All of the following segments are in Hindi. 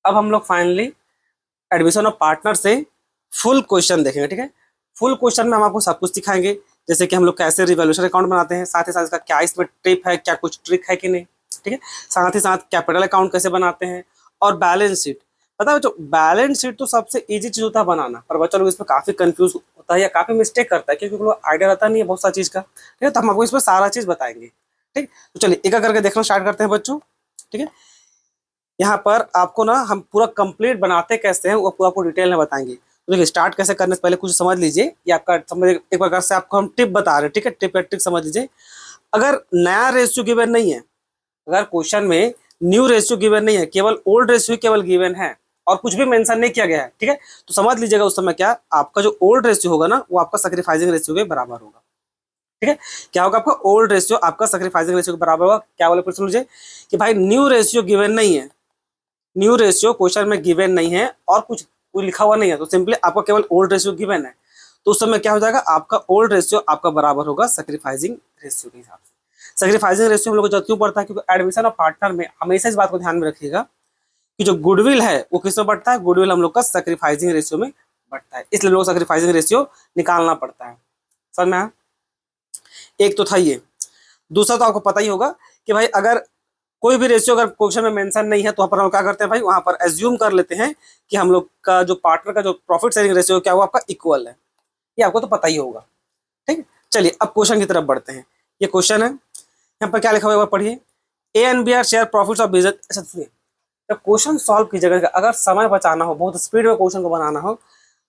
अब हम लोग फाइनली एडमिशन ऑफ पार्टनर से फुल क्वेश्चन देखेंगे। ठीक है, फुल क्वेश्चन में हम आपको सब कुछ सिखाएंगे, जैसे कि हम लोग कैसे रिवॉल्यूशन अकाउंट बनाते हैं, साथ ही साथ इसका क्या इसमें टिप है, क्या कुछ ट्रिक है कि नहीं। ठीक है, साथ ही साथ कैपिटल अकाउंट कैसे बनाते हैं और बैलेंस शीट। पता है बच्चों, बैलेंस शीट तो सबसे इजी चीज होता है बनाना, पर बच्चा लोग इसमें काफी कंफ्यूज होता है या काफी मिस्टेक करता है, क्योंकि लोग आइडिया रहता नहीं है बहुत सारी चीज का। ठीक है, तो हम आपको इसमें सारा चीज बताएंगे। ठीक, तो चलिए एक एक करके देखना स्टार्ट करते हैं बच्चों। ठीक है, यहाँ पर आपको ना हम पूरा कंप्लीट बनाते कैसे हैं वो पूरा आपको डिटेल में बताएंगे। तो देखिए, स्टार्ट कैसे करने से पहले कुछ समझ लीजिए, ये आपका समझ एक प्रकार से आपको हम टिप बता रहे हैं। ठीक है, टिप या ट्रिक समझ लीजिए। अगर नया रेशियो गिवन नहीं है, अगर क्वेश्चन में न्यू रेशियो गिवन नहीं है, केवल ओल्ड रेशियो केवल गिवन है और कुछ भी मेंशन नहीं किया गया है, ठीक है, तो समझ लीजिएगा उस समय क्या आपका जो ओल्ड रेशियो होगा ना वो आपका सैक्रिफाइसिंग रेशियो के बराबर होगा। ठीक है, क्या होगा आपका ओल्ड रेशियो आपका सैक्रिफाइसिंग रेशियो के बराबर होगा। क्या बोले फिर सुन लीजिए कि भाई न्यू रेशियो गिवन नहीं है, न्यू रेशियो क्वेश्चन में गिवन नहीं है और कुछ लिखा हुआ नहीं है, तो सिंपली आपको केवल ओल्ड रेशियो गिवन है, तो उस समय क्या हो जाएगा आपका ओल्ड रेशियो आपका बराबर होगा सैक्रिफाइसिंग रेशियो के हिसाब से। सैक्रिफाइसिंग रेशियो हम लोग को क्यों पड़ता है, क्योंकि एडमिशन ऑफ पार्टनर में हमेशा इस बात को ध्यान में रखिएगा कि जो गुडविल है वो किस में बढ़ता है, गुडविल हम लोग का सैक्रिफाइसिंग रेशियो में बढ़ता है, इसलिए लोग सैक्रिफाइसिंग रेशियो निकालना पड़ता है। समझ में आया? एक तो था ये। दूसरा तो आपको पता ही होगा कि भाई अगर कोई भी रेशियो अगर क्वेश्चन में मेंशन नहीं है तो वहाँ पर हम क्या करते हैं भाई, वहां पर एज्यूम कर लेते हैं कि हम लोग का जो पार्टनर का जो प्रॉफिट शेयरिंग रेशियो क्या हुआ आपका इक्वल है। ये आपको तो पता ही होगा। ठीक है, चलिए अब क्वेश्चन की तरफ बढ़ते हैं। ये क्वेश्चन है, यहाँ पर क्या लिखा हुआ है पढ़िए। A and B are share profits of business. अच्छा सुनिए, जब क्वेश्चन सॉल्व कीजिएगा, अगर समय बचाना हो, बहुत स्पीड में क्वेश्चन को बनाना हो,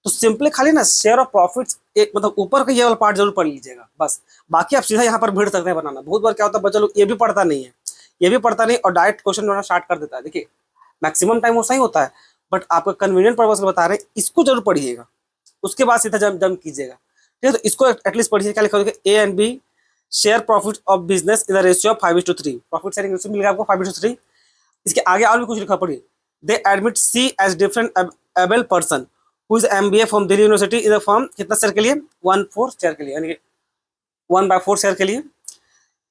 तो सिंपली खाली ना शेयर ऑफ प्रॉफिट्स एक मतलब ऊपर का ये वाला पार्ट जरूर पढ़ लीजिएगा बस। बाकी आप सीधा यहाँ पर भिड़ सकते हैं बनाना। बहुत बार क्या होता है बच्चा लोग ये भी पढ़ता नहीं है, ये भी पढ़ता नहीं और डायरेक्ट क्वेश्चन बनाना स्टार्ट कर देता है। देखिए मैक्सिमम टाइम वो सही होता है, बट आपका कन्वीनियंट पर्पज से बता रहे हैं, इसको जरूर पढ़िएगा, उसके बाद सीधा जम जम कीजिएगा। ठीक है, तो इसको एटलीस्ट पढ़िए। क्या लिखा होगा, A and B share profit of business in the ratio of 5:3। Profit sharing ratio मिलेगा आपको 5:3। इसके आगे और भी कुछ लिखा पढ़िए। They admit C as different able person who is MBA from Delhi University in the firm कितना शेयर के लिए, 1/4 शेयर के लिए, यानी कि 1/4 शेयर के लिए।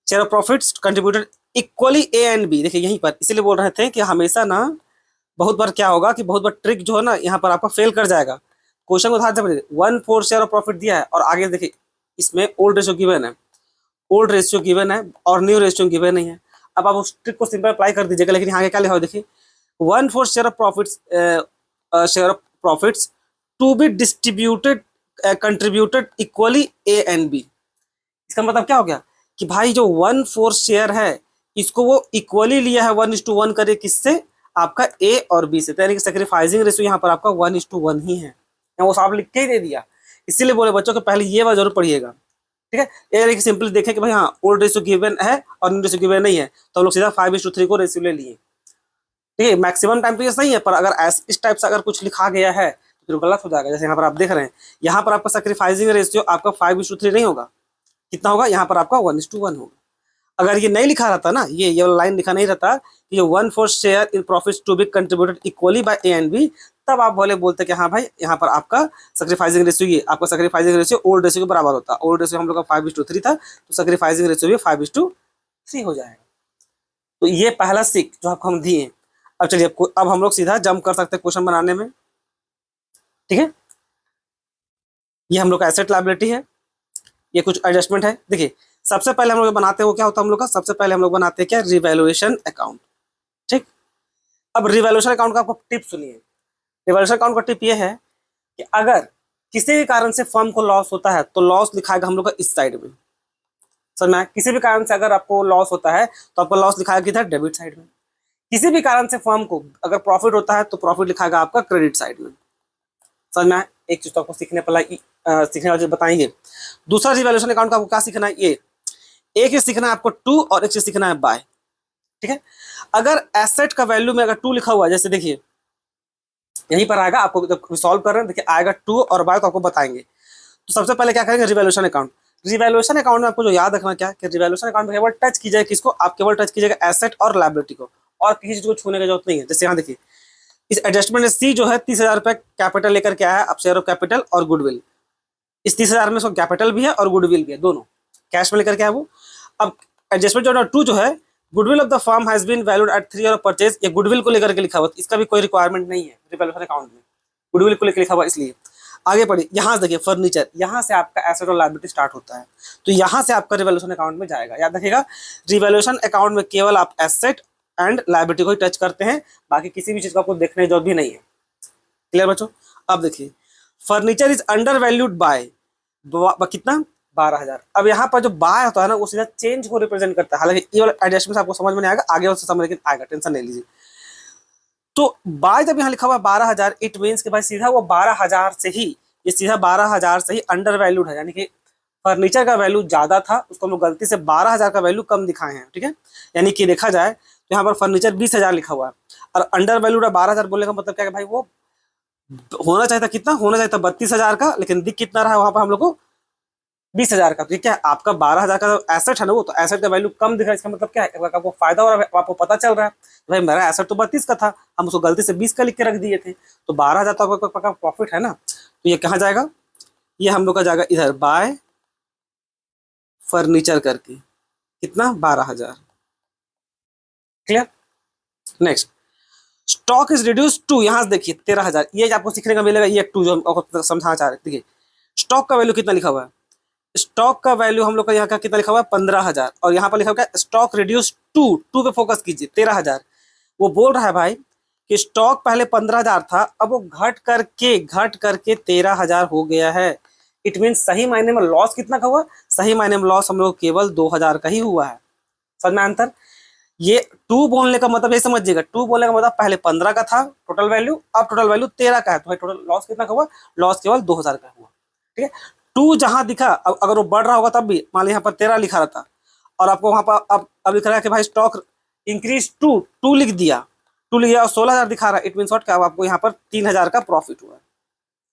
Share of profits contributed equally A and B. देखिए यहीं पर इसीलिए बोल रहे थे कि हमेशा ना बहुत बार क्या होगा कि बहुत बार ट्रिक जो है ना यहाँ पर आपका फेल कर जाएगा। क्वेश्चन को ध्यान से पढ़िए, 1/4 शेयर ऑफ प्रॉफिट दिया है और आगे देखिए इसमें ओल्ड रेशियो गिवन है, ओल्ड रेशियो गिवन है और न्यू रेशियो गिवन नहीं है। अब आप उस ट्रिक को सिंपल अप्लाई कर दीजिएगा, लेकिन यहाँ क्या लिखा हो देखिए, 1/4 share of profits, share of profits to be distributed contributed equally A and B. इसका मतलब क्या हो गया कि भाई जो 1/4 शेयर है इसको वो इक्वली लिया है 1:1 करे, किससे, आपका ए और बी से, तो यानी कि सैक्रिफाइसिंग रेशियो यहाँ पर आपका 1:1 ही है, वो साफ लिख के ही दे दिया। इसीलिए बोले बच्चों को पहले ये बात जरूर पढ़िएगा। ठीक है, ये सिंपली देखें कि भाई हाँ ओल्ड रेशियो गिवन है और न्यू रेशियो गिवन नहीं है, तो हम लोग सीधा 5:3 को रेशियो ले लिए। ठीक है, मैक्सिमम टाइम तो ये सही है, पर अगर इस टाइप से अगर कुछ लिखा गया है तो फिर गलत हो जाएगा। जैसे यहाँ पर आप देख रहे हैं, यहाँ पर आपका सैक्रिफाइसिंग रेशियो आपका 5:3 नहीं होगा, कितना होगा, यहाँ पर आपका 1:1 होगा। अगर ये नहीं लिखा रहता ना, ये लाइन लिखा नहीं रहता कि 1/4 share in profits to be contributed equally by A and B, तब आप बोलते कि हाँ भाई यहाँ पर आपका सैक्रिफाइसिंग रेशियो, ये आपका सैक्रिफाइसिंग रेशियो ओल्ड रेशियो के बराबर होता। ओल्ड रेशियो हम लोग का 5:3 था, तो सैक्रिफाइसिंग रेशियो भी 5:3 हो जाएगा। तो ये पहला सीख जो आपको हम दिए। अब चलिए अब हम लोग सीधा जंप कर सकते हैं क्वेश्चन बनाने में। ठीक है, ये हम लोग का एसेट लायबिलिटी है, ये कुछ एडजस्टमेंट है। देखिए सबसे पहले हम लोग बनाते हैं वो क्या होता है हम लोग का, सबसे पहले हम लोग बनाते हैं क्या, रिवैल्यूएशन अकाउंट। ठीक, अब रिवैल्यूएशन अकाउंट का आपको टिप सुनिए। रिवैल्यूएशन अकाउंट का टिप ये है कि अगर किसी भी कारण से फर्म को लॉस होता है तो लॉस लिखाएगा हम लोग का इस साइड में। समझ में? किसी भी कारण से अगर आपको लॉस होता है तो आपको लॉस लिखाएगा किधर, डेबिट साइड में। किसी भी कारण से फर्म को अगर प्रॉफिट होता है तो प्रॉफिट लिखाएगा आपका क्रेडिट साइड में। समझ में? एक चीज तो आपको सीखने वाली बताएंगे। दूसरा रिवैल्यूएशन अकाउंट का आपको क्या सीखना है, ये एक ही सीखना है आपको टू, और एक चीज सीखना है बाय। ठीक है, अगर एसेट का वैल्यू में अगर टू लिखा हुआ है, जैसे देखिए यहीं पर आएगा, आपको जब सॉल्व कर रहे हैं देखिए आएगा टू और बाय, तो आपको बताएंगे। तो सबसे पहले क्या करेंगे, रिवैल्यूएशन अकाउंट। रिवैल्यूएशन अकाउंट में आपको जो याद रखना क्या कि रिवैल्यूएशन अकाउंट में केवल टच कीजिएगा किसको, आप केवल टच कीजिएगा एसेट और लायबिलिटी को, और किसी चीज को छूने की जरूरत नहीं है। जैसे यहाँ देखिए इस एडजस्टमेंट सी जो है 30,000 रुपए कैपिटल लेकर के आया है, अब शेयर ऑफ कैपिटल और गुडविल। इस 30,000 में कैपिटल भी है और गुडविल भी है, दोनों कैश में लेकर के आया वो। अब एडजस्टमेंट जो है टू जो है goodwill of the firm has been valued at 3 year of purchase, ये गुडविल को लेकर के लिखा हुआ, इसका भी कोई रिक्वायरमेंट नहीं है रिवैल्यूएशन अकाउंट में, गुडविल को लेकर लिखा हुआ इसलिए। आगे पढ़िए, यहाँ से देखिए फर्नीचर, यहाँ से आपका एसेट और लायबिलिटी स्टार्ट होता है, तो यहाँ से आपका रिवैल्यूएशन अकाउंट में जाएगा। याद रखिएगा, रिवैल्यूएशन अकाउंट में केवल आप एसेट एंड लायबिलिटी को ही टच करते हैं, बाकी किसी भी चीज को आपको देखने की जरूरत भी नहीं है। क्लियर बच्चों? अब देखिए, furniture is under valued bye कितना, 12,000। अब यहाँ पर जो बाय होता है ना, वो सीधा चेंज को रिप्रेजेंट करता है। हालांकि ये वाला एडजस्टमेंट आपको समझ में नहीं आएगा, आगे उससे समझ, लेकिन आएगा, टेंशन नहीं लीजिए। तो बाय जब यहाँ लिखा हुआ 12,000, इट मीन्स कि भाई सीधा वो 12,000 से ही, ये सीधा 12,000 से ही अंडर वैल्यूड है, यानी कि फर्नीचर का वैल्यू ज्यादा था, उसको हम लोग गलती से 12,000 का वैल्यू कम दिखाए हैं। ठीक है, यानी कि देखा जाए तो यहाँ पर फर्नीचर 20,000 लिखा हुआ है और अंडर वैल्यूड है 12,000, बोलने का मतलब क्या है भाई, वो होना चाहिए था कितना, होना चाहिए था 32,000 का, लेकिन दिख कितना रहा है वहां पर हम लोग को, 20,000 का। ठीक है, आपका 12,000 का एसेट है ना, वो तो एसेट का वैल्यू कम दिख रहा है, इसका मतलब क्या है, आपको फायदा हो रहा है, आपको पता चल रहा है भाई मेरा एसेट तो 32 का था, हम उसको गलती से 20 का लिख के रख दिए थे, तो 12,000 तो आपका पक्का प्रॉफिट है ना। तो ये कहाँ जाएगा, ये हम लोग का जाएगा इधर, बाय फर्नीचर करके, कितना, 12,000। Clear? Next, stock is reduce to, यहां से देखिए 13,000, ये आपको सीखने का मिलेगा, ये टू जो आपको समझाना चाह रहे देखिए, स्टॉक का वैल्यू कितना लिखा हुआ है, स्टॉक का वैल्यू हम लोग का यहाँ का कितना लिखा हुआ है, 15,000, और यहाँ पर लिखा हुआ है स्टॉक रिड्यूस टू, टू पे फोकस कीजिए, 13,000। वो बोल रहा है भाई कि स्टॉक पहले 15,000 था, अब वो घट करके 13,000 हो गया है। इट मीन सही मायने में लॉस कितना का हुआ, सही मायने में लॉस हम लोग केवल 2,000 का ही हुआ है। समझ में अंतर? ये टू बोलने का मतलब ये समझिएगा, टू बोलने का मतलब पहले 15 का था टोटल वैल्यू, अब टोटल वैल्यू 13 का है, तो भाई टोटल लॉस कितना का हुआ, लॉस केवल 2,000 का हुआ। ठीक है, टू जहां दिखा, अब अगर वो बढ़ रहा होगा तब भी, मान लीजिए यहाँ पर 13 लिखा रहा था और आपको वहां पर अब लिख रहा है कि भाई स्टॉक इंक्रीज टू, टू लिख दिया, टू लिख दिया और 16,000 दिखा रहा है, इट मीन व्हाट, क्या आपको यहाँ पर 3,000 का प्रॉफिट हुआ है।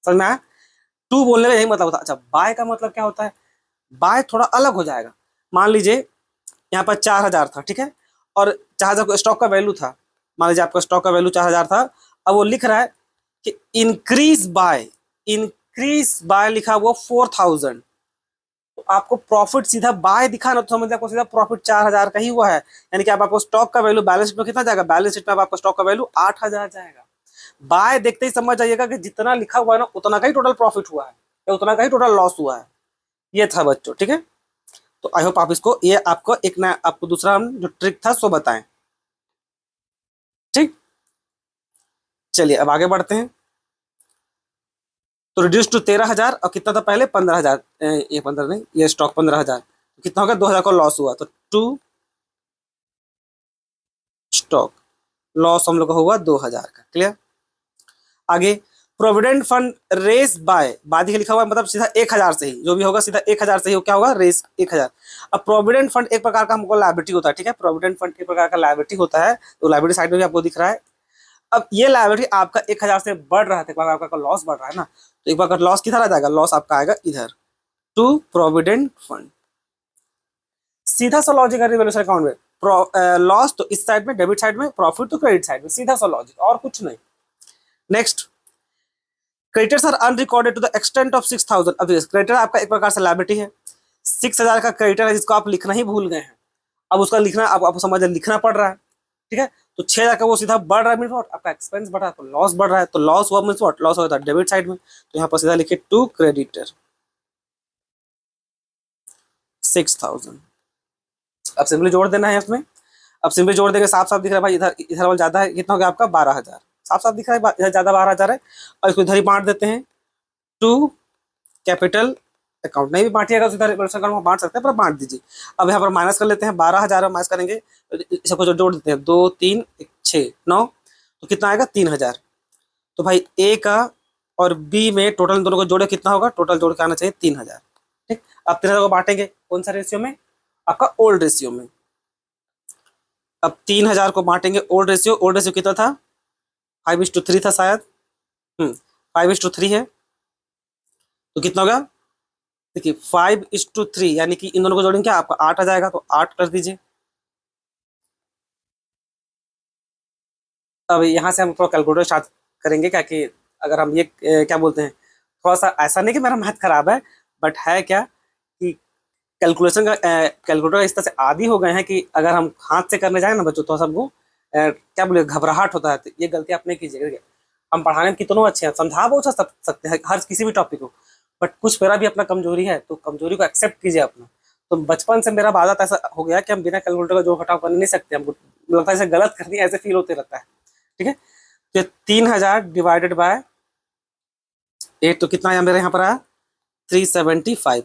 समझ में आया? टू बोलने का यही मतलब होता है। अच्छा, बाय का मतलब क्या होता है, बाय थोड़ा अलग हो जाएगा। मान लीजिए यहाँ पर 4,000 था, ठीक है, और 4,000 को स्टॉक का वैल्यू था, मान लीजिए आपका स्टॉक का वैल्यू 4,000 था, अब वो लिख रहा है कि इंक्रीज बाय लिखा हुआ 4,000, तो आपको प्रॉफिट सीधा बाय दिखा ना, तो समझ आपको सीधा प्रॉफिट 4,000 का ही हुआ है। यानी कि आपको स्टॉक का वैल्यू बैलेंस शीट में कितना जाएगा, बैलेंस शीट में आपका स्टॉक का वैल्यू 8,000 जाएगा। बाय देखते ही समझ जाइएगा कि जितना लिखा हुआ है ना, उतना का ही टोटल प्रॉफिट हुआ है या उतना का ही टोटल लॉस हुआ है। ये था बच्चों, ठीक है। तो आई होप आप इसको, ये आपको एक नया, आपको दूसरा हम जो ट्रिक था सो बताएं। ठीक, चलिए अब आगे बढ़ते हैं। तो रिड्यूस टू 13,000, और कितना था पहले, 15,000, ये 15 नहीं, ये स्टॉक 15,000, तो कितना होगा, 2,000 का लॉस हुआ, तो टू स्टॉक लॉस हम लोग का हुआ 2,000 का। क्लियर? आगे, प्रोविडेंट फंड रेस बाय, बाद ही लिखा हुआ है, मतलब सीधा 1,000 से ही जो भी होगा, सीधा 1,000 से ही क्या होगा, रेस 1,000। अब प्रोविडेंट फंड एक प्रकार का हमको लायबिलिटी होता है, ठीक है, प्रोविडेंट फंड एक प्रकार का लायबिलिटी होता है, तो लायबिलिटी साइड में भी आपको दिख रहा है। अब ये लायबिलिटी आपका 1,000 से बढ़ रहा था, आपका लॉस बढ़ रहा है ना, तो एक बार लॉस किधर आ जाएगा, लॉस आपका आएगा इधर, टू प्रोविडेंट फंड। सीधा सा लॉजिक है रिवैल्यूएशन अकाउंट में, लॉस तो इस साइड में, डेबिट साइड में, प्रॉफिट तो क्रेडिट साइड में, सीधा सा लॉजिक और कुछ नहीं। Next, creditors are unrecorded to the extent of 6,000। अब क्रेडिटर आपका एक प्रकार से लायबिलिटी है, 6,000 का क्रेडिटर है जिसको आप लिखना ही भूल गए हैं, अब उसका लिखना आपको समझ लिखना पड़ रहा है, ठीक है, तो 6,000 का वो सीधा बढ़ रहा है, मीन आपका एक्सपेंस बढ़ रहा है, तो लॉस बढ़ रहा है, तो लॉस हुआ मीन व्हाट, लॉस होता है डेबिट साइड में, तो यहाँ पर सीधा लिखिए टू क्रेडिटर 6,000। अब सिंपली जोड़ देना है इसमें, अब सिंपली जोड़ देंगे, साफ साफ दिख रहा है भाई, इधर इधर वाला ज्यादा है, कितना हो गया आपका 12,000, साफ साफ दिख रहा है इधर ज्यादा 12,000 है, और इसको इधर ही बांट देते हैं टू कैपिटल अकाउंट। नहीं भी बांटिएगा तो इधर अकाउंट में बांट सकते हैं, पर बांट दीजिए। अब यहाँ पर माइनस कर लेते हैं, 12,000 माइनस करेंगे, सबको जो जोड़ देते हैं, 2 3 6 9, तो कितना आएगा 3,000। तो भाई ए का और बी में टोटल दोनों को जोड़े कितना होगा, टोटल जोड़ के आना चाहिए 3,000। ठीक, अब 3,000 को बांटेंगे कौन सा रेशियो में, आपका ओल्ड रेशियो में। अब 3,000 को बांटेंगे ओल्ड रेशियो, ओल्ड रेशियो कितना था, 5:3 था शायद, 5:3 है, तो कितना होगा, देखिए 5:3, यानी कि इन दोनों को जोड़ेंगे क्या, आपका 8 आ जाएगा, तो 8 कर दीजिए। अब यहाँ से हम थोड़ा कैलकुलेटर स्टार्ट करेंगे, क्या कि अगर हम ये क्या बोलते हैं, थोड़ा सा ऐसा नहीं कि मेरा मैथ खराब है, बट है क्या कि कैलकुलेटर इस तरह से आदी हो गए हैं कि अगर हम हाथ से करने जाए ना बच्चों तो सबको क्या बोले घबराहट होता है। तो ये गलती आप नहीं कीजिएगा, ठीक है। हम पढ़ाने में कितनों अच्छे हैं, समझा बहुत सकते हैं हर किसी भी टॉपिक को, बट कुछ मेरा भी अपना कमजोरी है, तो कमजोरी को एक्सेप्ट कीजिए अपना। तो बचपन से मेरा आदत ऐसा हो गया कि हम बिना कैलकुलेटर का जो घटाव कर नहीं सकते, हमको लगता है ऐसे गलत कर दिया, ऐसे फील होते रहता है, ठीक है। तो 3000 डिवाइडेड बाय 8 तो कितना आया मेरे यहाँ पर आया 375।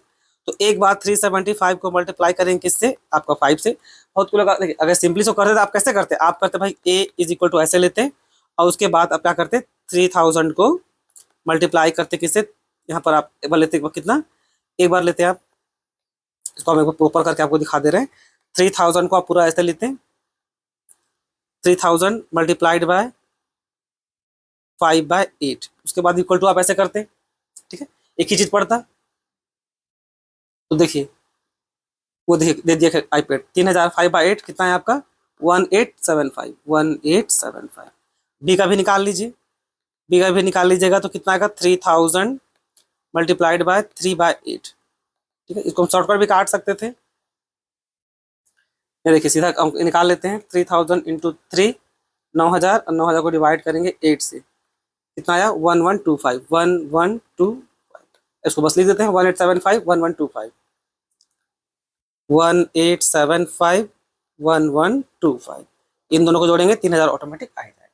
तो एक बार 375 को मल्टीप्लाई करेंगे किससे, आपका 5 से। बहुत को लगा अगर सिंपली सो करते तो आप कैसे करते, आप करते भाई a इज इक्वल टू ऐसे लेते और उसके बाद आप क्या करते 3000 को मल्टीप्लाई करते किससे, यहाँ पर आप एक बार लेते कितना, एक बार लेते आप, इसको हम एक बार प्रॉपर करके आपको दिखा दे रहे हैं। 3000 को आप पूरा ऐसे लेते हैं, 3000 मल्टीप्लाइड बाय 5/8, उसके बाद इक्वल टू आप ऐसे करते, ठीक है, एक ही चीज पड़ता। तो देखिए वो देखिए दे दिया आईपैड 3000 5/8 कितना है आपका 1875, 1875। बी का भी निकाल लीजिए, बी का भी निकाल लीजिएगा तो कितना आएगा 3000 मल्टीप्लाइड बाय 3/8, ठीक है। इसको हम शॉर्टकट भी काट सकते थे, ये देखिए सीधा हम निकाल लेते हैं 3000 इंटू 3 9000 और 9000 को डिवाइड करेंगे 8 से, कितना आया 1125, 1125। इसको बस लिख देते हैं 1875 1125, 1875 1125। इन दोनों को जोड़ेंगे 3000 ऑटोमेटिक आ जाएगा।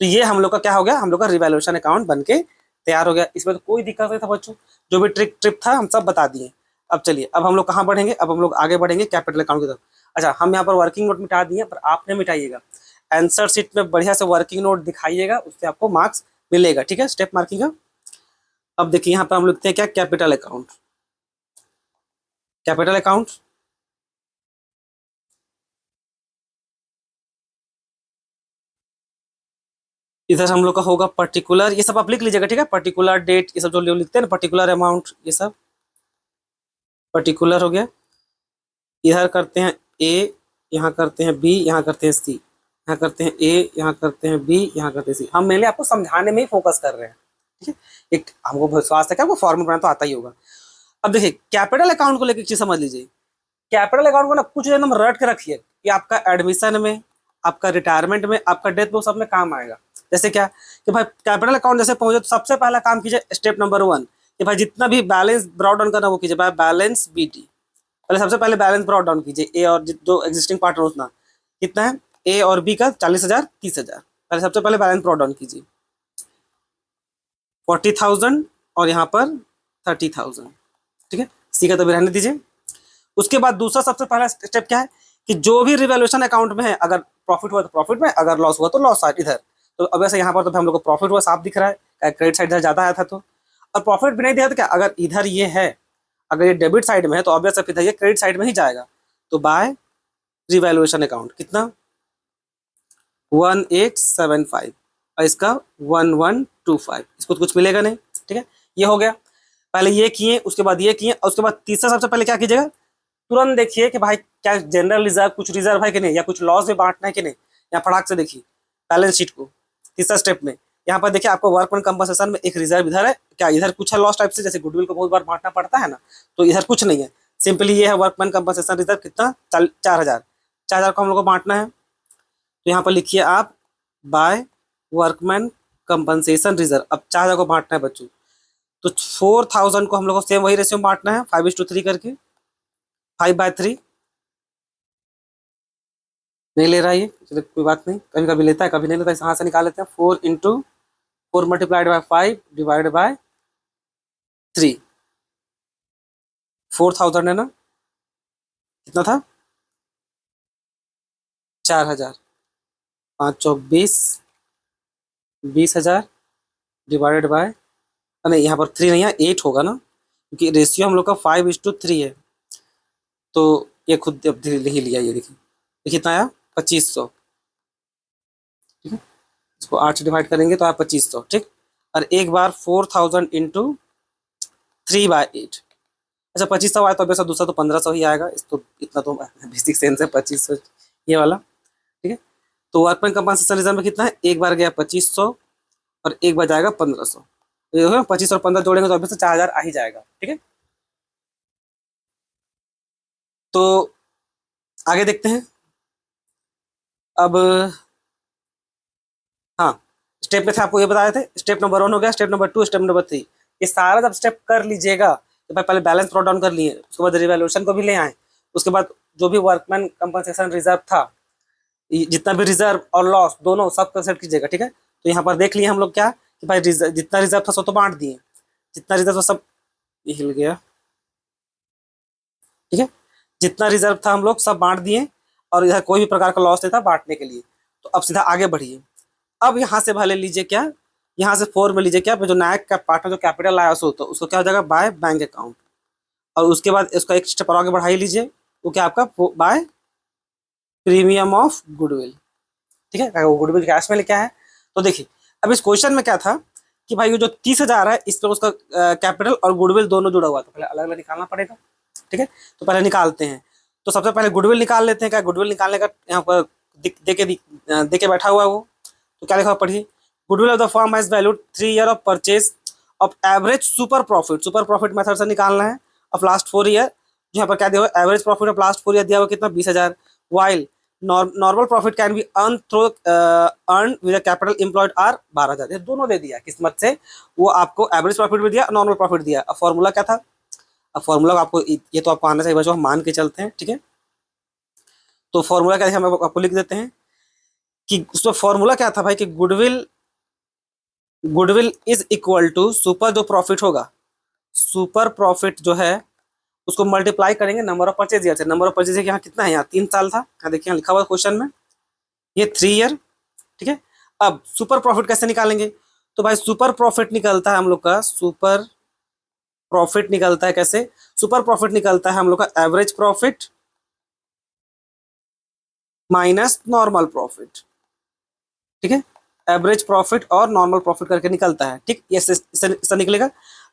तो ये हम लोग का क्या हो गया, हम लोग का रिवैल्यूएशन अकाउंट बनके तैयार हो गया। इसमें तो कोई दिक्कत नहीं था बच्चों, जो भी ट्रिप था हम सब बता दिए। अब चलिए अब हम लोग कहाँ बढ़ेंगे, अब हम लोग आगे बढ़ेंगे कैपिटल अकाउंट की तरफ। अच्छा हम यहाँ पर वर्किंग नोट मिटा दिए, पर आपने मिटाइएगा, आंसर शीट में बढ़िया से वर्किंग नोट दिखाइएगा, उससे आपको मार्क्स मिलेगा, ठीक है, स्टेप मार्किंग का। अब देखिए यहाँ पर हम लिखते हैं क्या, कैपिटल अकाउंट, कैपिटल अकाउंट। इधर हम लोग का होगा पर्टिकुलर, ये सब आप लिख लीजिएगा, ठीक है, पर्टिकुलर डेट, ये सब जो लिखते हैं ना, पर्टिकुलर अमाउंट, ये सब पर्टिकुलर हो गया। इधर करते हैं ए, यहाँ करते हैं बी, यहाँ करते हैं सी, यहाँ करते हैं ए, यहाँ करते हैं बी, यहाँ करते हैं सी। हम मेनली आपको समझाने में ही फोकस कर रहे हैं, ठीक है। एक हमको विश्वास है कि आपको फॉर्मूला बनाना तो आता ही होगा। अब देखिए कैपिटल अकाउंट को लेकर एक चीज समझ लीजिए, कैपिटल अकाउंट को ना कुछ एकदम रट के रखिए कि आपका एडमिशन में, आपका रिटायरमेंट में, आपका डेथ में, सब में काम आएगा। जैसे क्या कि भाई कैपिटल अकाउंट जैसे पहुंचे तो सबसे पहला काम कीजिए स्टेप नंबर 1 कि भाई जितना भी बैलेंस ब्रॉड डाउन करना वो कीजिए बाय बैलेंस बीटी। पहले सबसे पहले बैलेंस ब्रॉड डाउन कीजिए, ए और जो एग्जिस्टिंग पार्टनर उतना कितना है, ए और बी का 40,000 30,000, पहले सबसे पहले बैलेंस ब्रॉड डाउन कीजिए 40,000 और यहाँ पर 30,000, ठीक है। सी का तो भी रहने दीजिए। उसके बाद दूसरा सबसे पहला स्टेप क्या है कि जो भी रिवैल्यूएशन अकाउंट में है, अगर प्रॉफिट हुआ तो प्रॉफिट में, अगर लॉस हुआ तो लॉस साइड इधर। तो अब वैसे यहाँ पर तो हम लोग को प्रॉफिट हुआ साफ दिख रहा है, क्रेडिट साइड इधर ज्यादा आया था, तो और प्रॉफिट भी नहीं दिया तो क्या, अगर इधर ये है, अगर ये डेबिट साइड में है तो ऑब्वियस इधर ये क्रेडिट साइड में ही जाएगा। तो बाय रिवैल्यूएशन अकाउंट कितना 1875 और इसका 1125, इसको तो कुछ मिलेगा नहीं, ठीक है। ये हो गया, पहले ये किए, उसके बाद ये किए, और उसके बाद तीसरा सबसे पहले क्या कीजिएगा, तुरंत देखिए कि भाई क्या जनरल रिजर्व कुछ रिजर्व है कि नहीं, या कुछ लॉस भी बांटना है कि नहीं, या फटाक से देखिए बैलेंस शीट को। तीसरा स्टेप में यहाँ पर देखिए आपको वर्कमैन कंपनसेशन में एक रिजर्व इधर है, क्या इधर कुछ है लॉस टाइप से, जैसे गुडविल को बहुत बार बांटना पड़ता है ना, तो इधर कुछ नहीं है, सिंपली ये है वर्कमैन कंपनसेशन रिजर्व कितना 4,000, 4,000 को हम लोग को बांटना है। तो यहाँ पर लिखिए आप बाय वर्कमैन कंपनसेशन रिजर्व। अब 4,000 को बांटना है बच्चों, तो 4,000 को हम लोग को सेम वही रेशियो में बांटना है 5:3 करके, 5/3 नहीं ले रहा है ये, चलो कोई बात नहीं, कभी कभी लेता है कभी नहीं लेता है, यहाँ से निकाल लेते हैं 4 into 4 multiplied by 5 divide by 3, 4,000 है ना, कितना था 4,000, 5 चौक 20, 20,000 डिवाइडेड बाय, नहीं यहाँ पर 3 नहीं है 8 होगा ना, क्योंकि रेशियो हम लोग का 5:3 है, तो ये खुद अब ही लिया, ये देखिए ये कितना आया 2500, ठीक है। इसको 8 से डिवाइड करेंगे तो आया 2500, ठीक। और एक बार 4,000 इंटू 3/8, अच्छा 2500 आया तो अब दूसरा तो 1,500 ही आएगा, इस तो इतना तो बेसिक सेंस है 2500 ये वाला, ठीक है। तो वर्कमैन कंपनसेशन रिजर्व में कितना है, एक बार गया 2500 और एक बार जाएगा 1,500, ये 25 और 15 जोड़ेंगे तो अभी से 4,000 आ ही जाएगा, ठीक है। तो आगे देखते हैं। अब हाँ, स्टेप में थे आपको ये बताए थे, स्टेप नंबर 1 हो गया, स्टेप नंबर 2, स्टेप नंबर 3। ये सारा जब स्टेप कर लीजिएगा तो भाई पहले बैलेंस ब्रॉट डाउन कर लिए, उसके बाद रिवैल्यूएशन को भी ले आए, उसके बाद जो भी वर्कमैन कंपनसेशन रिजर्व था, जितना भी रिजर्व और लॉस दोनों सब कंसिडर कीजिएगा, ठीक है। तो यहाँ पर देख लिए हम लोग क्या कि भाई जितना रिजर्व था सब तो बांट दिए, जितना रिजर्व था सब, ये हिल गया, ठीक है, जितना रिजर्व था हम लोग सब बांट दिए, और इधर कोई भी प्रकार का लॉस नहीं था बांटने के लिए। तो अब सीधा आगे बढ़िए। अब यहाँ से भले लीजिए क्या, यहाँ से 4 में लीजिए क्या, जो नायक का पार्ट में जो कैपिटल आया होता है उसको क्या हो जाएगा, बाय बैंक अकाउंट। और उसके बाद इसका एक स्टेप और आगे बढ़ाई लीजिए, वो क्या आपका बाय प्रीमियम ऑफ गुडविल, ठीक है। गुडविल कैश में लिखा है। तो देखिए अब इस क्वेश्चन में क्या था कि भाई ये जो 30,000 है इस पर उसका कैपिटल और गुडविल दोनों जुड़ा हुआ है, तो पहले अलग अलग निकालना पड़ेगा, ठीक है। तो पहले निकालते हैं। तो सबसे पहले गुडविल निकाल लेते हैं। क्या गुडविल निकालने का यहाँ पर दे के बैठा हुआ है वो, तो क्या लिखा हुआ पढ़िए। Goodwill of the firm has valued 3 year of purchase of average super profit, super profit method से निकालना है, ऑफ लास्ट 4 ईयर। यहाँ पर क्या दिया हुआ, average profit of last 4 year दिया हुआ कितना, 20,000। While normal profit can be earn with capital employed are 12,000। ये दोनों दे दिया किस्मत से, वो आपको एवरेज प्रॉफिट भी दिया, नॉर्मल प्रॉफिट दिया। अब फॉर्मूला क्या था, अब फॉर्मूला आपको ये तो आपको आना चाहिए बच्चों, हम मान के चलते हैं, ठीक है। तो फॉर्मूला क्या है हम आपको लिख देते हैं कि उसमें फॉर्मूला क्या था भाई कि goodwill is equal to super जो प्रॉफिट होगा, सुपर प्रॉफिट जो है उसको मल्टीप्लाई करेंगे नंबर ऑफ परचेज ईयर से। नंबर ऑफ परचेज यहाँ कितना है, यहाँ 3 साल था, यहाँ देखिए यहाँ लिखा हुआ क्वेश्चन में, ये 3 ईयर, ठीक है। अब सुपर प्रॉफिट कैसे निकालेंगे, तो भाई सुपर प्रॉफिट निकलता है हम लोग का, सुपर प्रॉफिट निकलता है कैसे, सुपर प्रॉफिट निकलता है हम लोग का average profit minus normal profit, ठीक है। एवरेज प्रॉफिट और नॉर्मल प्रॉफिट करके निकलता है, ठीक। ये इससे निकलेगा।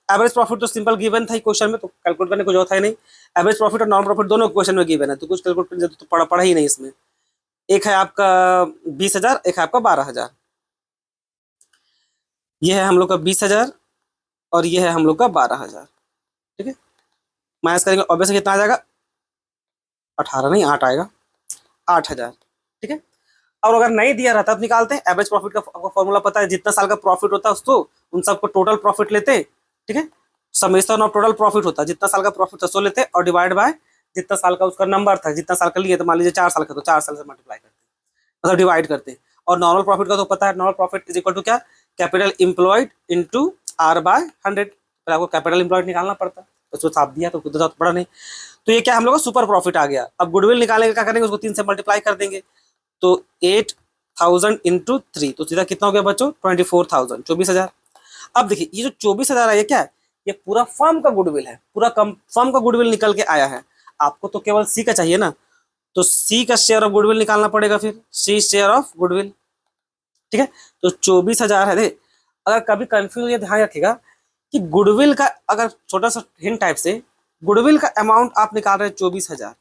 एवरेज प्रॉफिट तो सिंपल गिवन था क्वेश्चन में, तो कैलकुलेट करने को जरूरत है नहीं। एवरेज प्रॉफिट और नॉर्मल प्रॉफिट दोनों क्वेश्चन में गिवन है, तो कुछ कैलकुलेट करने तो पढ़ा ही नहीं इसमें। एक है आपका 20,000, एक है आपका 12,000। ये है हम लोग का 20,000 और ये है हम लोग का 12,000, ठीक है। माइनस करेंगे ऑब्वियसली कितना आ जाएगा, 18 नहीं 8 आएगा, 8,000, ठीक है। और अगर नहीं दिया रहता तो निकालते हैं। एवरेज प्रॉफिट का आपको फॉर्मूला पता है, जितना साल का प्रॉफिट होता है उसको उन सबको टोटल प्रॉफिट लेते हैं, ठीक है। समेशन ऑफ टोटल प्रॉफिट होता है, जितना साल का प्रॉफिट है सो लेते हैं, और डिवाइड बाय जितना साल का उसका नंबर था, जितना साल का लिए, तो मान लीजिए 4 साल का, तो 4 साल से मल्टीप्लाई करते हैं, मतलब डिवाइड करते हैं। और नॉर्मल प्रॉफिट का तो पता है, normal profit is equal to क्या, capital employed into R by 100। फिर आपको कैपिटल एम्प्लॉयड निकालना पड़ता है, उसको साफ दिया तो खुद पड़ा नहीं। तो ये क्या हम लोग का सुपर प्रॉफिट आ गया। अब गुडविल निकालने का क्या करेंगे, उसको 3 से मल्टीप्लाई कर देंगे, तो 8,000 इंटू 3, तो सीधा कितना हो गया बच्चों, 24,000, 24,000। अब देखिए ये जो 24,000 है ये क्या है, ये पूरा फर्म का गुडविल है, पूरा फर्म का गुडविल निकल के आया है। आपको तो केवल सी का चाहिए ना, तो सी का शेयर ऑफ गुडविल निकालना पड़ेगा, फिर सी शेयर ऑफ गुडविल, ठीक है। तो 24,000 है। देख अगर कभी कंफ्यूज, ये ध्यान रखिएगा कि गुडविल का, अगर छोटा सा हिंट टाइप से, गुडविल का अमाउंट आप निकाल रहे हैं 24,000,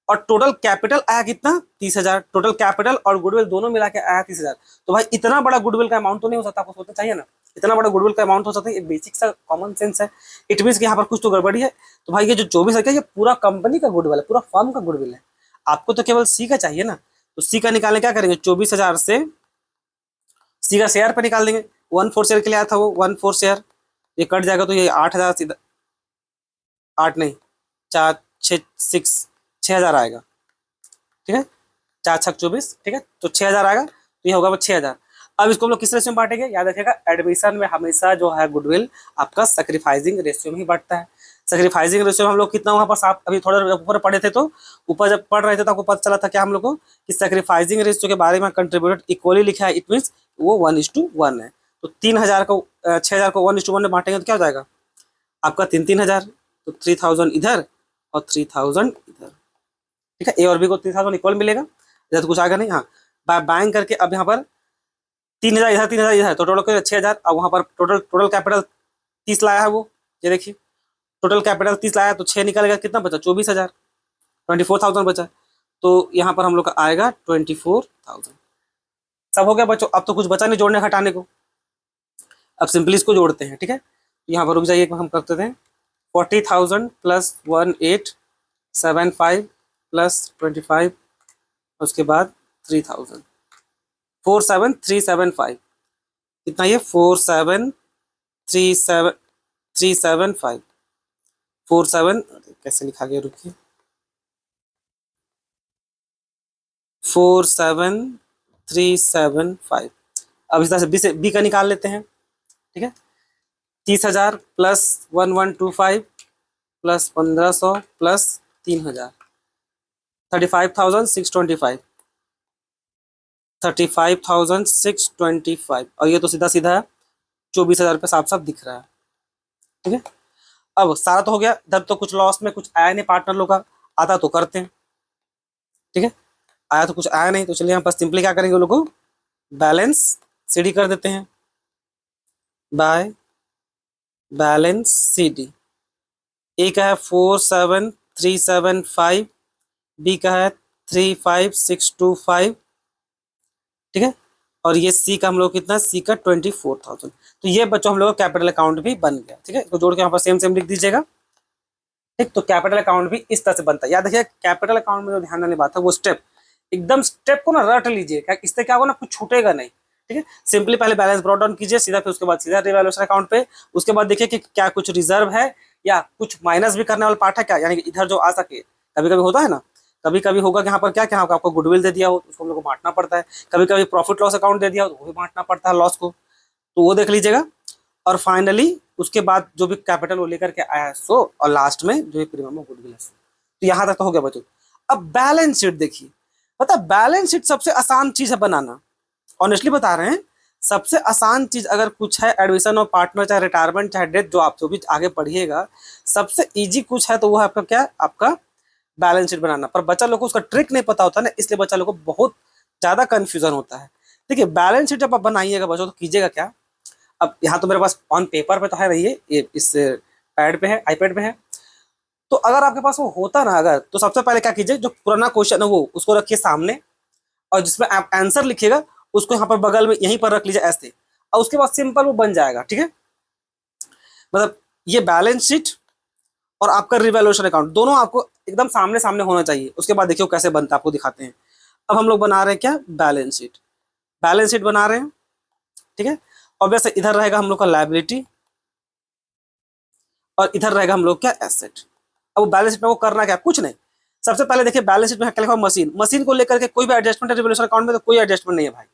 और टोटल कैपिटल आया कितना, 30,000। टोटल कैपिटल और गुडविल दोनों मिला के आया 30,000। तो भाई इतना बड़ा गुडविल का अमाउंट तो नहीं हो सकता, आपको सोचना चाहिए ना, इतना बड़ा गुडविल का अमाउंट हो सकता है, ये बेसिक सा कॉमन सेंस है। इट मीन कि यहाँ पर कुछ तो गड़बड़ी है। तो भाई ये जो 24,000 ये पूरा कंपनी का गुडविल है, पूरा फर्म का गुडविल है। आपको तो केवल सी का चाहिए ना, तो सी का निकालने क्या करेंगे, 24,000 से सी का शेयर पे निकाल देंगे। 1/4 शेयर के लिए आया था वो, 1/4 शेयर, ये कट जाएगा तो ये 8,000 सीधा, 8 नहीं 4 6 6,000 आएगा, ठीक है। 4 छक 24, ठीक है, तो 6,000 आएगा, तो ये होगा वो 6,000। अब इसको हम लोग किस रेशियो में बांटेंगे, याद रखिएगा एडमिशन में हमेशा जो है गुडविल आपका सैक्रिफाइसिंग रेशियो में ही बढ़ता है। सैक्रिफाइसिंग रेशियो में हम लोग कितना वहाँ पर आप अभी थोड़ा ऊपर पढ़े थे, तो ऊपर जब पढ़ रहे थे तो आपको पता चला था क्या हम लोग को कि सैक्रिफाइसिंग रेशियो के बारे में कंट्रीब्यूटेड इक्वली लिखा है, इट मीन्स वो 1:1 है। तो 3,000 को 6,000 को 1:1 में बांटेंगे तो क्या हो जाएगा आपका 3,000, तो 3,000 इधर और 3,000 इधर, ठीक है। ए और बी को 3,000 इक्वल मिलेगा, इधर तो कुछ आएगा नहीं। हाँ बाय बाइंग करके अब यहाँ पर 3,000 इधर, 3,000 इधर, तो टोटल 6,000। अब वहाँ पर टोटल कैपिटल 30 लाया है वो, ये देखिए टोटल कैपिटल 30 लाया, तो 6 निकलेगा, कितना बचा 24,000, 24,000 बचा। तो यहाँ पर हम लोग का आएगा 24,000। सब हो गया बच्चों, अब तो कुछ बचा नहीं जोड़ने हटाने को। अब सिंपली इसको जोड़ते हैं, ठीक है। यहाँ पर रुक जाइए, हम करते थे 40,000 प्लस 1875 प्लस 25, उसके बाद 3000, 47375। कितना ये 47375, 47 कैसे लिखा गया, रुकिए, 47375। अब इस तरह से बी का निकाल लेते हैं, ठीक है। 30,000 प्लस 1125 प्लस 1500 प्लस 3000, 35,625, 35,625। और ये तो सीधा सीधा है 24,000 पे साफ साफ दिख रहा है, ठीक है। अब सारा तो हो गया, इधर तो कुछ लॉस में कुछ आया नहीं पार्टनर लोग का, आता तो करते हैं, ठीक है। आया तो कुछ आया नहीं, तो चलिए हम बस सिंपली क्या करेंगे, लोगों को बैलेंस सीडी कर देते हैं, बाय बैलेंस सीडी। ए का है 47375, बी का है 35625, ठीक है। और ये सी का हम लोग कितना, सी का 24,000। तो ये बच्चों हम लोग का कैपिटल अकाउंट भी बन गया, ठीक है। इसको जोड़ के यहाँ पर सेम सेम लिख दीजिएगा, ठीक। तो कैपिटल अकाउंट भी इस तरह से बनता है। याद रखिए कैपिटल अकाउंट में जो ध्यान देने बात है वो स्टेप, एकदम स्टेप को ना रट लीजिए, क्या इससे क्या होगा ना, कुछ छूटेगा नहीं, ठीक है। सिंपली पहले बैलेंस ब्रॉट डाउन कीजिए सीधा, फिर उसके बाद सीधा रिवैल्यूएशन अकाउंट पे, उसके बाद देखिए कि क्या कुछ रिजर्व है या कुछ माइनस भी करने वाला पार्ट है क्या, यानी कि इधर जो आ सके। कभी कभी होता है ना, कभी कभी होगा कि यहाँ पर क्या क्या होगा, आपको गुडविल दे दिया हो तो उसको हम लोग को बांटना पड़ता है, कभी कभी प्रॉफिट लॉस अकाउंट दे दिया हो तो वो भी बांटना पड़ता है लॉस को, तो वो देख लीजिएगा। और फाइनली उसके बाद जो भी कैपिटल वो लेकर के आया है सो, और लास्ट में जो भी प्रीमियम गुडविल है। तो यहाँ तक तो हो गया बच्चों। अब बैलेंस शीट देखिए, पता है बैलेंस शीट सबसे आसान चीज है बनाना, ऑनेस्टली बता रहे हैं। सबसे आसान चीज अगर कुछ है एडमिशन और पार्टनर, चाहे रिटायरमेंट चाहे डेथ, जो आप जो भी आगे पढ़िएगा, सबसे इजी कुछ है तो वो है आपका क्या, आपका बैलेंस शीट बनाना। पर बच्चा लोग को उसका ट्रिक नहीं पता होता ना, इसलिए बच्चा लोग को बहुत ज्यादा कंफ्यूजन होता है। देखिए बैलेंस शीट जब आप बनाइएगा बच्चों तो कीजिएगा क्या, अब यहाँ तो मेरे पास ऑन पेपर पे तो है नहीं, ये इस पैड पे है, आईपैड पे है। तो अगर आपके पास वो होता ना अगर, तो सबसे पहले क्या कीजिए, जो पुराना क्वेश्चन है वो उसको रखिए सामने, और जिसमें आप आंसर लिखिएगा उसको यहाँ पर बगल में यहीं पर रख लीजिए ऐसे, और उसके बाद सिंपल वो बन जाएगा, ठीक है। मतलब ये बैलेंस शीट और आपका रिवैल्यूएशन अकाउंट दोनों आपको एकदम सामने सामने होना चाहिए। उसके बाद देखिए कैसे बनता है, आपको दिखाते हैं। अब हम लोग बना रहे हैं क्या, बैलेंस शीट। बैलेंस शीट बना रहे हैं, ठीक है। और वैसे इधर रहेगा हम लोग का लायबिलिटी, और इधर रहेगा हम लोग क्या, एसेट। अब बैलेंस शीट में वो करना क्या, कुछ नहीं। सबसे पहले देखिए बैलेंस शीट में क्या लिखा हुआ, मशीन। मशीन को लेकर के कोई भी एडजस्टमेंट है रिवैल्यूएशन अकाउंट में, तो कोई एडजस्टमेंट नहीं है भाई,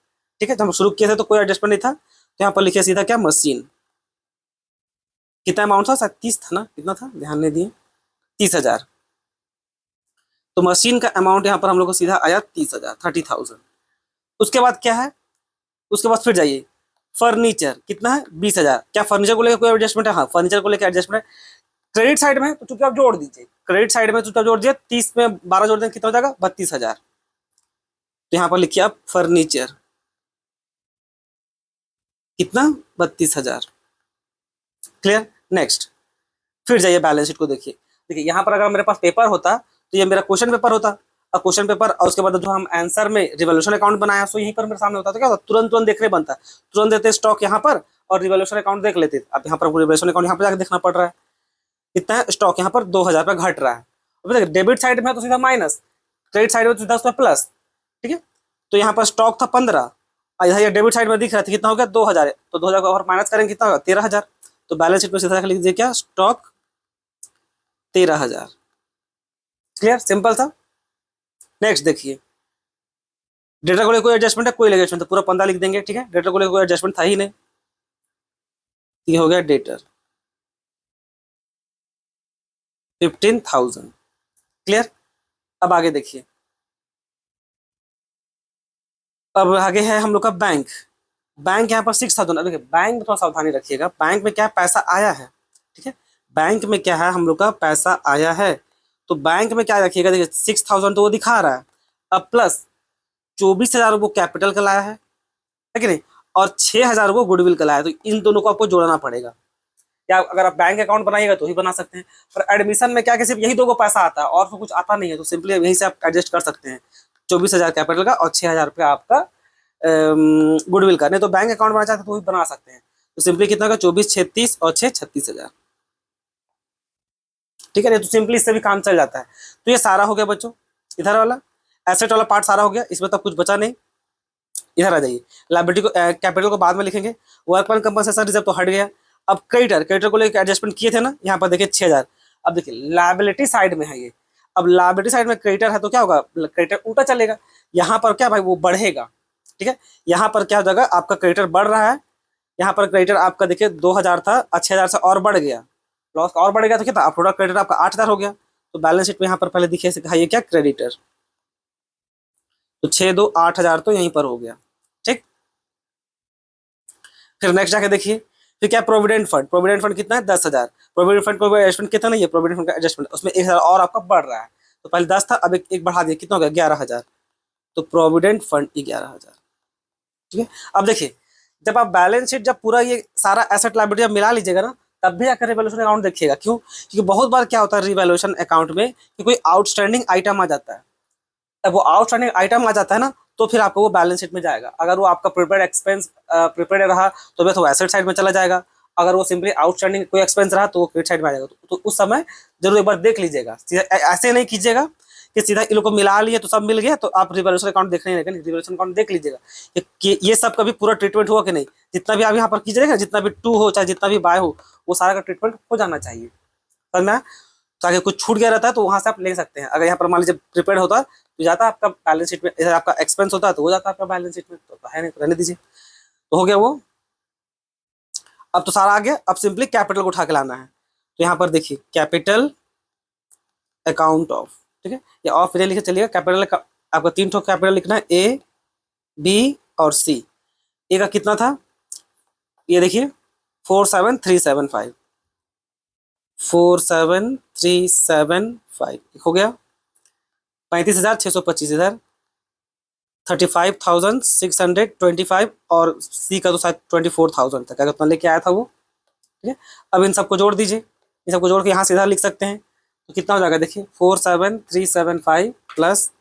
ठीक है। जब हम शुरू किए थे तो कोई एडजस्टमेंट नहीं था, तो यहाँ पर लिखिए सीधा क्या, मशीन। कितना अमाउंट था, शायद 30 था ना, कितना था ध्यान नहीं दिए, 30,000। तो मशीन का अमाउंट यहाँ पर हम लोग को सीधा आया 30,000, 30,000। उसके बाद क्या है, उसके बाद फिर जाइए फर्नीचर, कितना है 20,000। क्या फर्नीचर को लेकर कोई एडजस्टमेंट है, हाँ फर्नीचर को लेकर एडजस्टमेंट है। क्रेडिट साइड में तो चुपचाप जोड़ दीजिए, क्रेडिट साइड में चुपचाप जोड़ दिया, 30 में 12 जोड़ दें कितना हो जाएगा, 32,000। तो यहाँ पर लिखिए आप फर्नीचर, कितना, 32,000। क्लियर। नेक्स्ट फिर जाइए बैलेंस शीट को देखिए, देखिए यहाँ पर अगर मेरे पास पेपर होता तो ये मेरा क्वेश्चन पेपर होता, और क्वेश्चन पेपर और उसके बाद जो हम आंसर में रिवॉल्यूशन अकाउंट बनाया सो यहीं पर मेरे सामने होता, तो क्या होता, तुरंत तुरंत देखने बनता, तुरंत देते स्टॉक यहाँ पर और रिवॉल्यूशन अकाउंट देख लेते। अब यहाँ पर रिवॉल्यूशन अकाउंट यहाँ पर जाकर देखना पड़ रहा है, कितना है स्टॉक यहाँ पर 2,000 रुपये घट रहा है। अब देखिए डेबिट साइड में तो सीधा माइनस, क्रेडिट साइड में तो सीधा उसमें प्लस, ठीक है। तो यहाँ पर स्टॉक था 15, इधर ये डेबिट साइड में दिख रहा था कितना हो गया 2,000, तो 2,000 को और माइनस करेंगे कितना होगा 13,000। तो बैलेंस शीट में सीधा लिख दीजिए क्या, स्टॉक 13,000। क्लियर, सिंपल था। नेक्स्ट देखिए डेटा को लेकर कोई एडजस्टमेंट है, कोई एडजस्टमेंट है, पूरा 15 लिख देंगे, ठीक है। डेटा को लेकर कोई एडजस्टमेंट था ही नहीं, ये हो गया डेटर 15,000। क्लियर। अब आगे देखिए, अब आगे है हम लोग का बैंक। बैंक यहाँ पर 6,000। अब देखिए बैंक में थोड़ा सावधानी रखिएगा, बैंक में क्या पैसा आया है, ठीक है। बैंक में क्या है, हम लोग का पैसा आया है, तो बैंक में क्या रखिएगा, देखिए 6,000 तो वो दिखा रहा है, अब प्लस 24,000 वो कैपिटल का लाया है कि नहीं, और 6,000 वो गुडविल का लाया है। तो इन दोनों को आपको जोड़ना पड़ेगा, या अगर आप बैंक अकाउंट बनाइएगा तो ही बना सकते हैं, पर एडमिशन में क्या कि सिर्फ यही दो को पैसा आता है और तो कुछ आता नहीं है, तो सिंपली यहीं से आप एडजस्ट कर सकते हैं। 24,000 कैपिटल का और 6,000 रुपया आपका गुडविल का। नहीं तो बैंक अकाउंट बनाना चाहते तो वही बना सकते हैं, तो सिंपली कितना होगा 24 36 और 6 36,000, ठीक है। नहीं तो सिंपली इससे भी काम चल जाता है। तो ये सारा हो गया बच्चों, इधर वाला एसेट वाला पार्ट सारा हो गया, इसमें तो कुछ बचा नहीं। इधर आ जाइए, लायबिलिटी को कैपिटल को बाद में लिखेंगे। वर्कमैन कंपनसेशन रिजर्व तो हट गया। अब क्रेडिटर को लेकर एडजस्टमेंट किए थे ना, यहाँ पर देखिए 6000। अब देखिए लायबिलिटी साइड में है ये। अब लायबिलिटी साइड में क्रेडिटर है तो क्या होगा, क्रेडिटर उल्टा चलेगा। यहाँ पर क्या भाई, वो बढ़ेगा। ठीक है, यहाँ पर क्या हो जाएगा, आपका क्रेडिटर बढ़ रहा है। यहाँ पर क्रेडिटर आपका देखिए 2000 था, 6000 से और बढ़ गया, लॉस और बढ़ गया तो क्या था, आप प्रोडक्ट क्रेडिटर आपका 8000 हो गया। तो बैलेंस शीट में यहाँ पर पहले दिखे ये क्या क्रेडिटर, तो 6 2 8000 तो यहीं पर हो गया। ठीक, फिर नेक्स्ट जाके देखिए, फिर क्या प्रोविडेंट फंड। प्रोविडेंट फंड कितना है, 10,000। प्रोविडेंट फंड को एडजस्टमेंट कितना नहीं है, प्रोविडेंट फंड का एडजस्टमेंट उसमें 1000 और आपका बढ़ रहा है। तो पहले 10 था, अब एक बढ़ा दिया, कितना हो गया, 11,000। तो प्रोविडेंट फंड 11,000। ठीक है, अब देखिए जब आप बैलेंस शीट, जब पूरा ये सारा एसेट लायबिलिटी जब मिला लीजिएगा ना, तब भी आकर रिवैल्यूएशन अकाउंट देखिएगा। क्यों, क्योंकि बहुत बार क्या होता है रिवैल्यूएशन अकाउंट में कि कोई आउटस्टैंडिंग आइटम आ जाता है। अब वो आउटस्टैंडिंग आइटम आ जाता है ना, तो फिर आपको वो बैलेंस शीट में जाएगा। अगर वो आपका प्रिपेड एक्सपेंस प्रिपेड रहा तो वो एसेट साइड में चला जाएगा। अगर वो सिंपली आउटस्टैंडिंग कोई एक्सपेंस रहा तो वो क्रेडिट साइड में आ जाएगा। तो उस समय जरूर एक बार देख लीजिएगा, ऐसे नहीं कीजिएगा कि सीधा इन लोग को मिला लिए तो सब मिल गया तो आप रिवैल्यूएशन अकाउंट देखने नहीं लगे। रिवैल्यूएशन अकाउंट देख लीजिएगा कि ये सब कभी पूरा ट्रीटमेंट हुआ कि नहीं। जितना भी आप यहाँ पर कीजिएगा, जितना भी टू हो चाहे जितना भी बाय हो, वो सारा का ट्रीटमेंट हो जाना चाहिए। समझना, ताकि कुछ छूट गया रहता है तो वहां से आप ले सकते हैं। अगर यहाँ पर मान लीजिए प्रिपेड होता तो जाता आपका बैलेंस शीट में, इधर आपका एक्सपेंस होता है तो वो जाता आपका बैलेंस शीट में, तो है नहीं, तो रहने दीजिए। तो हो गया वो। अब तो सारा आ गया, अब सिंपली कैपिटल को उठा के लाना है। तो यहाँ पर देखिए कैपिटल अकाउंट ऑफ, ठीक है, या ऑफ लिखे चलिएगा। कैपिटल आपका 3 ठो कैपिटल लिखना है, ए बी और सी। ए का कितना था, ये देखिए 47375, 47375 हो गया। 35,625 इधर, 35,625 और सी का तो शायद 24,000 तक, उतना लेके आया था वो। ठीक है, अब इन सबको जोड़ दीजिए, इन सबको जोड़ के यहाँ सीधा लिख सकते हैं। तो कितना हो जाएगा देखिए, 47375 प्लस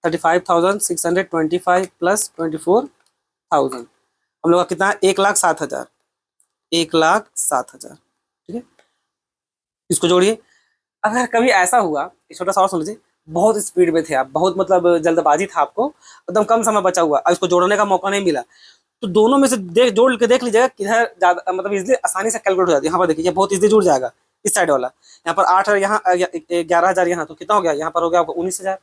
35,625 प्लस 24,000, हम लोग का कितना है, 1,07,000, 1,07,000। ठीक है, इसको जोड़िए। अगर कभी ऐसा हुआ, छोटा सा और सुन लीजिए, बहुत स्पीड में थे आप, बहुत मतलब जल्दबाजी था आपको, एकदम कम समय बचा हुआ, अब इसको जोड़ने का मौका नहीं मिला, तो दोनों में से जोड़ के देख लीजिएगा किधर ज्यादा मतलब इजीली आसानी से कैलकुलेट हो जाती है। यहाँ पर देखिए, ये बहुत इजीली जुड़ जाएगा, इस साइड वाला। यहाँ पर 8,000, यहाँ 11,000, यहाँ तो कितना हो गया, यहाँ पर हो गया आपको 19,000,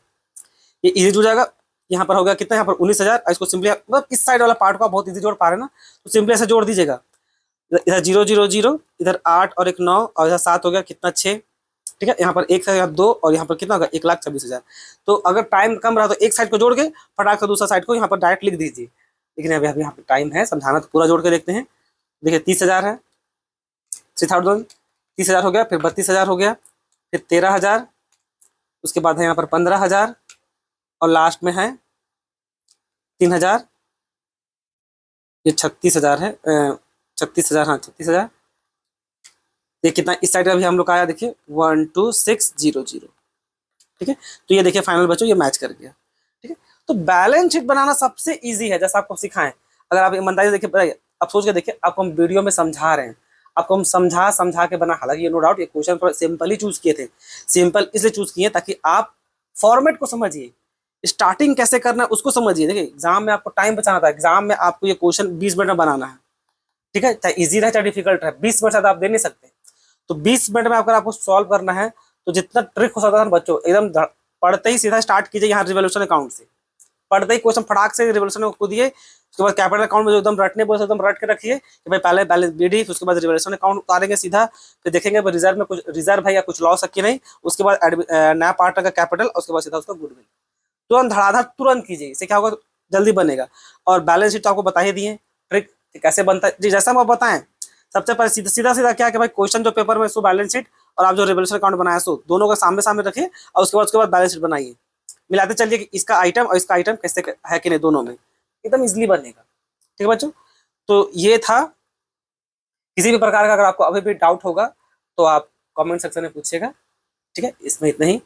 ये इजी जुड़ जाएगा। यहाँ पर हो गया कितना, यहाँ पर 19,000। इसको सिंपली मतलब इस साइड वाला पार्ट को आप बहुत इजी जोड़ पा रहे हैं ना, तो सिंपली ऐसे जोड़ दीजिएगा। इधर 0 0 0, इधर 8 और एक 9 और इधर 7 हो गया, कितना 6। ठीक है, यहाँ पर 1 से 2 और यहाँ पर कितना होगा, 1,26,000। तो अगर टाइम कम रहा तो एक साइड को जोड़ के फटाक से दूसरा साइड को यहाँ पर डायरेक्ट लिख दीजिए। लेकिन अभी यहाँ पे टाइम है समझाना, तो पूरा जोड़ के देखते हैं। देखिए 30,000 है, 3,000, 30,000 हो गया, फिर 32,000 हो गया, फिर 13,000, उसके बाद है यहाँ पर 15,000 और लास्ट में है 3,000। ये 36,000 है, 36,000, हाँ 36,000। ये कितना इस साइड का भी हम लोग का आया, देखिए 12600। ठीक है, तो ये देखिए फाइनल बच्चों ये मैच कर गया। ठीक है, तो बैलेंस शीट बनाना सबसे इजी है, जैसा आपको सिखाएं। अगर आप ईमानदारी से देखिए, आप सोच के देखिए, आपको हम वीडियो में समझा रहे हैं, आपको हम समझा समझा के बना। हालांकि ये नो डाउट ये क्वेश्चन थोड़ा सिंपल ही चूज किए थे, सिंपल इसलिए चूज किए ताकि आप फॉर्मेट को समझिए, स्टार्टिंग कैसे करना है उसको समझिए। देखिए एग्जाम में आपको टाइम बचाना था, एग्जाम में आपको ये क्वेश्चन 20 मिनट में बनाना है। ठीक है, चाहे इजी रहे चाहे डिफिकल्ट रहे, 20 मिनट ज्यादा आप दे नहीं सकते। तो 20 मिनट में अगर आपको सॉल्व करना है तो जितना ट्रिक हो सकता है बच्चों, एकदम पढ़ते ही सीधा स्टार्ट कीजिए यहाँ रिवॉल्यूशन अकाउंट से। पढ़ते ही क्वेश्चन फटाक से रिवॉल्यूशन को दिए, उसके बाद कैपिटल अकाउंट में जो एकदम रटने बोले एकदम रट के रखिए कि भाई पहले बैलेंस बीडी, उसके बाद रिवॉल्यूशन अकाउंट उतारेंगे सीधा, फिर देखेंगे रिजर्व में कुछ रिजर्व है या कुछ लॉस है कि नहीं, उसके बाद नया पार्ट का कैपिटल, उसके बाद सीधा उसका गुडविल। तुरंत धड़ाधड़ तुरंत कीजिए, इससे क्या होगा, जल्दी बनेगा। और बैलेंस शीट तो आपको बता ही दिए ट्रिक कैसे बनता है जी, जैसा हम बताएं। सबसे पहले सीधा सीधा क्या कि भाई क्वेश्चन जो पेपर में सो बैलेंस शीट, और आप जो रिवॉल्यूशन अकाउंट बनाया सो दोनों का सामने सामने रखिए, और उसके बाद बैलेंस शीट बनाइए, मिलाते चलिए कि इसका आइटम और इसका आइटम कैसे है कि नहीं, दोनों में एकदम इजीली बनेगा। ठीक है बच्चों, तो ये था। किसी भी प्रकार का अगर आपको अभी भी डाउट होगा तो आप कमेंट सेक्शन में पूछिएगा। ठीक है, इसमें इतना ही।